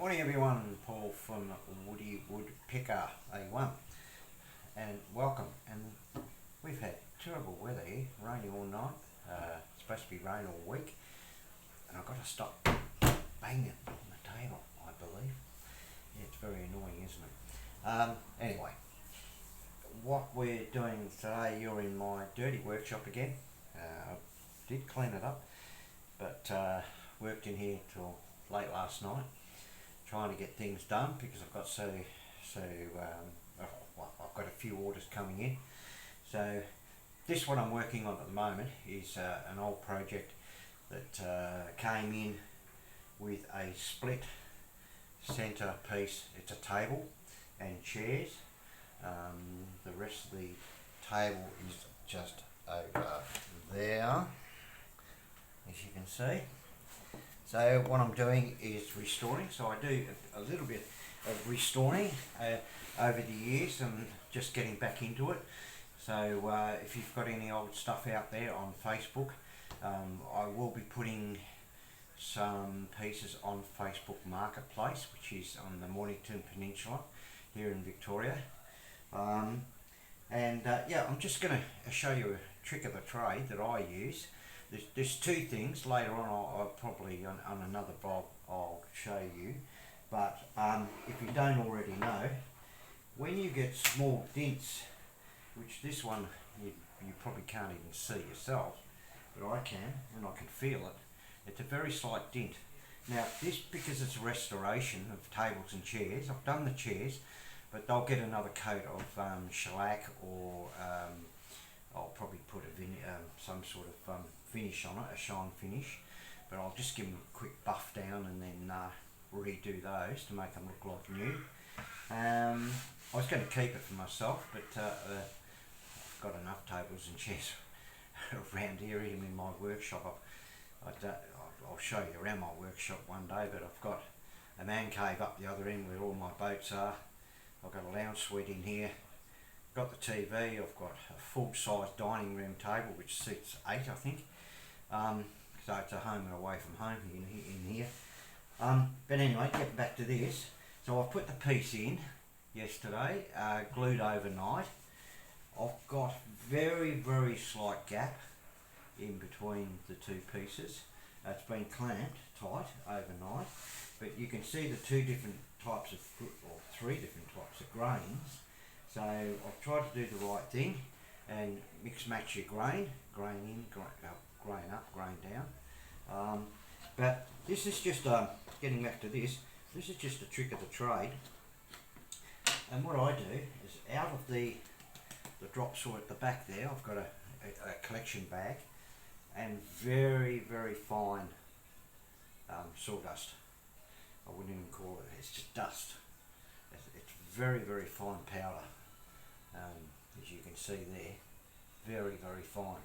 Morning everyone, Paul from Woody Woodpecker A1 and welcome. And we've had terrible weather here, rainy all night, it's supposed to be rain all week, and I've got to stop banging on the table, I believe. Yeah, it's very annoying, isn't it? Anyway, what we're doing today, you're in my dirty workshop again. I did clean it up, but worked in here till late last night trying to get things done because I've got I've got a few orders coming in. So this what I'm working on at the moment is an old project that came in with a split center piece. It's a table and chairs. The rest of the table is just over there, as you can see. So what I'm doing is restoring. So I do a little bit of restoring over the years and just getting back into it. So if you've got any old stuff out there on Facebook, I will be putting some pieces on Facebook Marketplace, which is on the Mornington Peninsula here in Victoria. Yeah, I'm just going to show you a trick of the trade that I use. There's two things. Later on I'll probably on another vlog I'll show you, but if you don't already know, when you get small dents, which this one you probably can't even see yourself, but I can, and I can feel it. It's a very slight dent. Now this, because it's a restoration of tables and chairs, I've done the chairs, but they'll get another coat of shellac, or I'll probably put some sort of finish on it, a shine finish, but I'll just give them a quick buff down and then redo those to make them look like new. I was going to keep it for myself, but I've got enough tables and chairs around here, even in my workshop. I'll show you around my workshop one day, but I've got a man cave up the other end where all my boats are. I've got a lounge suite in here, got the TV, I've got a full-size dining room table which seats 8, I think. So it's a home and away from home in here. But anyway, getting back to this. So I put the piece in yesterday, glued overnight. I've got very slight gap in between the two pieces. It's been clamped tight overnight, but you can see the two different types of, or three different types of grains. So I've tried to do the right thing and mix match your grain in, grain up, grain down. But this is just, getting back to this is just a trick of the trade. And what I do is, out of the drop saw at the back there, I've got a collection bag and very fine sawdust. I wouldn't even call it, it's just dust. It's very fine powder. As you can see there, very fine.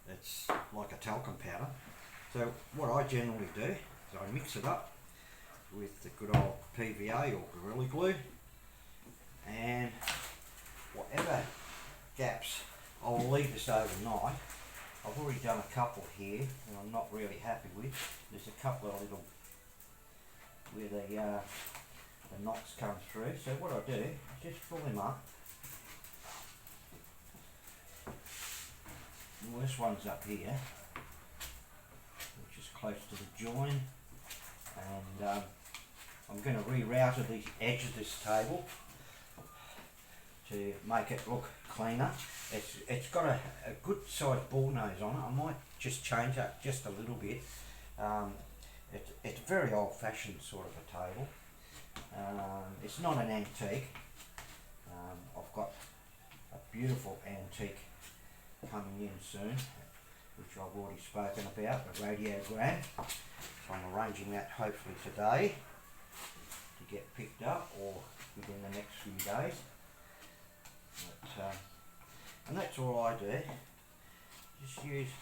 It's like a talcum powder. So what I generally do is I mix it up with the good old PVA or Gorilla Glue, and whatever gaps, I'll leave this overnight. I've already done a couple here and I'm not really happy with. There's a couple of little where the knots come through. So what I do is just pull them up. Well, this one's up here, which is close to the join, and I'm going to reroute the edge of this table to make it look cleaner. It's got a good sized ball nose on it. I might just change that just a little bit. It's a very old fashioned sort of a table. It's not an antique. I've got a beautiful antique coming in soon, which I've already spoken about, the radiogram. So I'm arranging that hopefully today to get picked up, or within the next few days. But, and that's all I do. Just use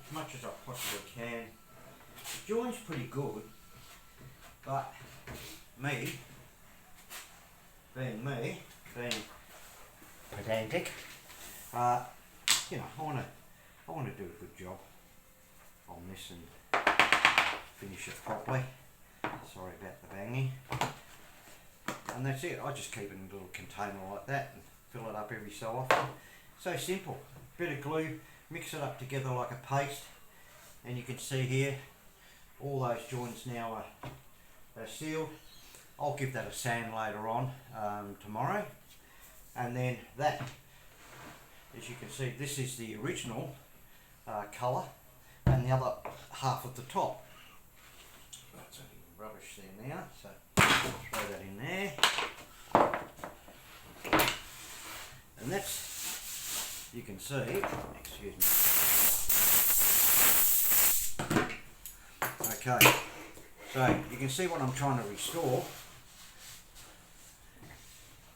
as much as I possibly can. The joint's pretty good, but being pedantic, you know, I want to do a good job on this and finish it properly. Sorry about the banging. And that's it. I just keep it in a little container like that and fill it up every so often. So simple. Bit of glue, mix it up together like a paste, and you can see here all those joints now are sealed. I'll give that a sand later on tomorrow, and then that, as you can see, this is the original colour, and the other half of the top. That's only rubbish there now, so throw that in there. And that's, you can see, excuse me. Okay, so you can see what I'm trying to restore.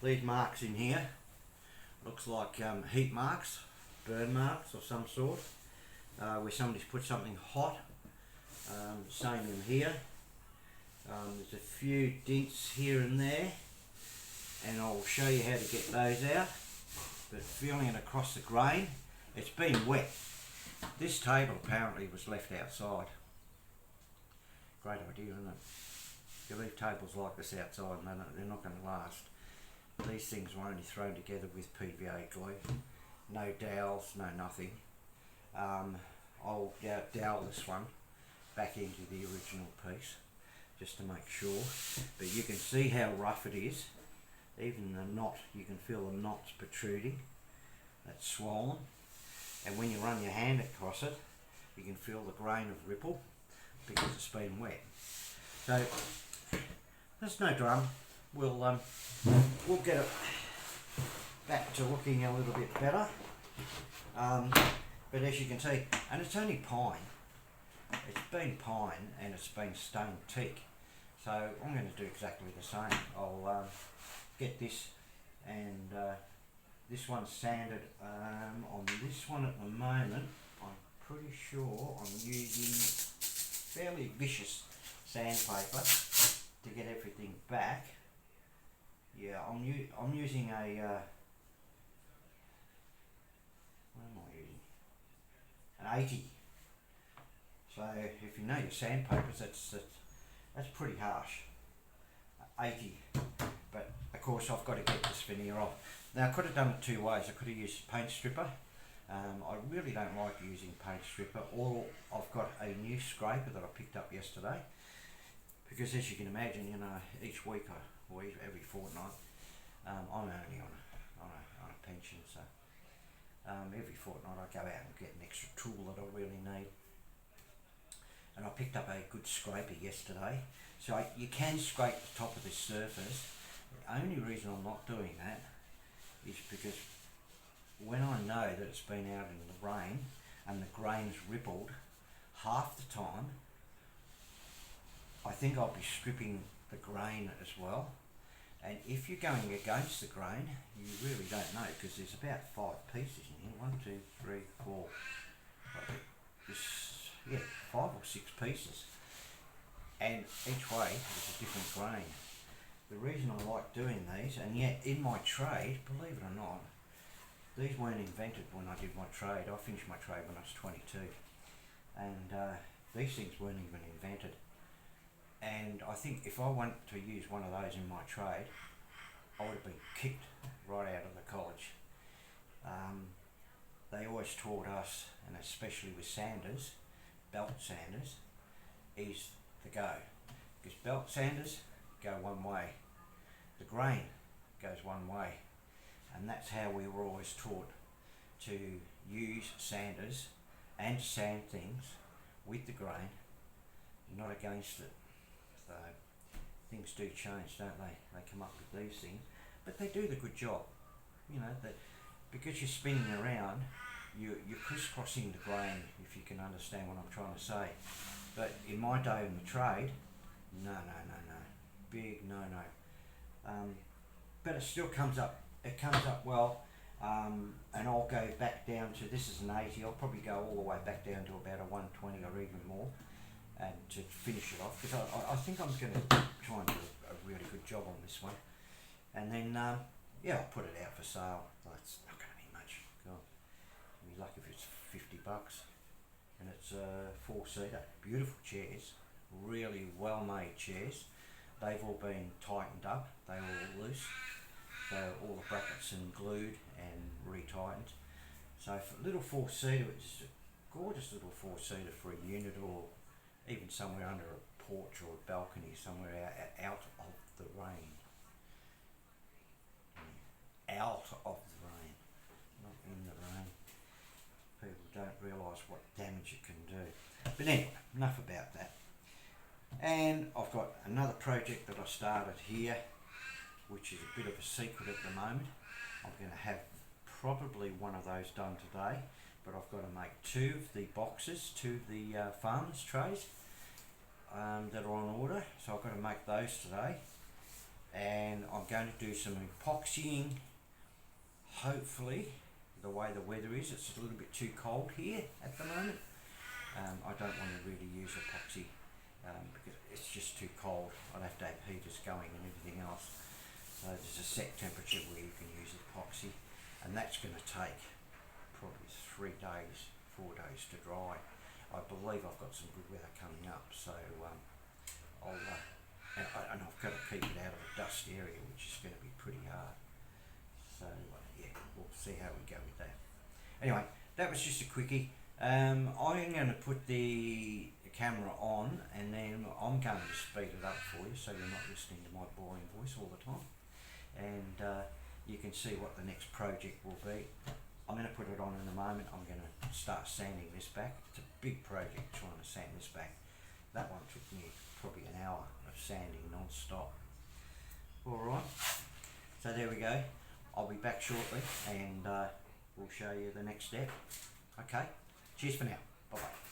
These marks in here, looks like heat marks, burn marks of some sort, where somebody's put something hot. Same in here. There's a few dents here and there, and I'll show you how to get those out. But feeling it across the grain, it's been wet. This table apparently was left outside. Great idea, isn't it? You leave tables like this outside and they're not going to last. These things were only thrown together with PVA glue. No dowels, no nothing. I'll dowel this one back into the original piece just to make sure. But you can see how rough it is. Even the knot, you can feel the knots protruding. That's swollen. And when you run your hand across it, you can feel the grain of ripple because it's been wet. So there's no drum. We'll get it back to looking a little bit better. But as you can see, and it's only pine. It's been pine and it's been stone teak. So I'm going to do exactly the same. I'll get this, and this one's sanded. On this one at the moment, I'm pretty sure I'm using fairly vicious sandpaper to get everything back. Yeah, I'm using a what am I using? An 80. So if you know your sandpapers, that's pretty harsh. 80. But of course I've got to get this veneer off. Now I could have done it two ways. I could have used paint stripper. I really don't like using paint stripper, or I've got a new scraper that I picked up yesterday, because as you can imagine, you know, each week or every fortnight, I'm only on a pension, so every fortnight I go out and get an extra tool that I really need. And I picked up a good scraper yesterday, so you can scrape the top of this surface. The only reason I'm not doing that is because when I know that it's been out in the rain and the grain's rippled, half the time I think I'll be stripping the grain as well. And if you're going against the grain, you really don't know, because there's about 5 pieces in here. 1, 2, 3, 4. Yeah, 5 or 6 pieces. And each way is a different grain. The reason I like doing these, and yet in my trade, believe it or not, these weren't invented when I did my trade. I finished my trade when I was 22. And these things weren't even invented. And I think if I went to use one of those in my trade, I would have been kicked right out of the college. They always taught us, and especially with sanders, belt sanders, is the go. Because belt sanders go one way, the grain goes one way, and that's how we were always taught to use sanders and sand things with the grain, not against it. So things do change, don't they? They come up with these things, but they do the good job. You know, that because you're spinning around, you're crisscrossing the grain, if you can understand what I'm trying to say. But in my day in the trade, no, big no. But it still comes up. It comes up well, and I'll go back down to, this is an 80. I'll probably go all the way back down to about a 120 or even more, and to finish it off, because I think I'm going to try and do a really good job on this one. And then yeah, I'll put it out for sale. Well, it's not going to be much. God, I'll be lucky if it's $50, and it's a 4-seater. Beautiful chairs, really well made chairs. They've all been tightened up, they were all loose, so all the brackets and glued and retightened. So for a little four-seater, it's a gorgeous little four-seater for a unit, or even somewhere under a porch or a balcony, somewhere out of the rain. Out of the rain, not in the rain. People don't realise what damage it can do. But anyway, enough about that. And I've got another project that I started here, which is a bit of a secret at the moment. I'm going to have probably one of those done today, but I've got to make two of the boxes, two of the farmers trays that are on order, so I've got to make those today. And I'm going to do some epoxying. Hopefully, the way the weather is, it's a little bit too cold here at the moment. I don't want to really use epoxy because it's just too cold. I'd have to have heaters going and everything else. So there's a set temperature where you can use epoxy, and that's going to take probably 3 days, 4 days to dry. I believe I've got some good weather coming up, so and I've got to keep it out of a dust area, which is going to be pretty hard. So yeah, we'll see how we go with that. Anyway, that was just a quickie. I'm going to put the camera on, and then I'm going to speed it up for you, so you're not listening to my boring voice all the time. And you can see what the next project will be. I'm going to put it on in a moment. I'm going to start sanding this back. It's a big project trying to sand this back. That one took me probably an hour of sanding non-stop. Alright, so there we go. I'll be back shortly, and we'll show you the next step. Okay, cheers for now. Bye bye.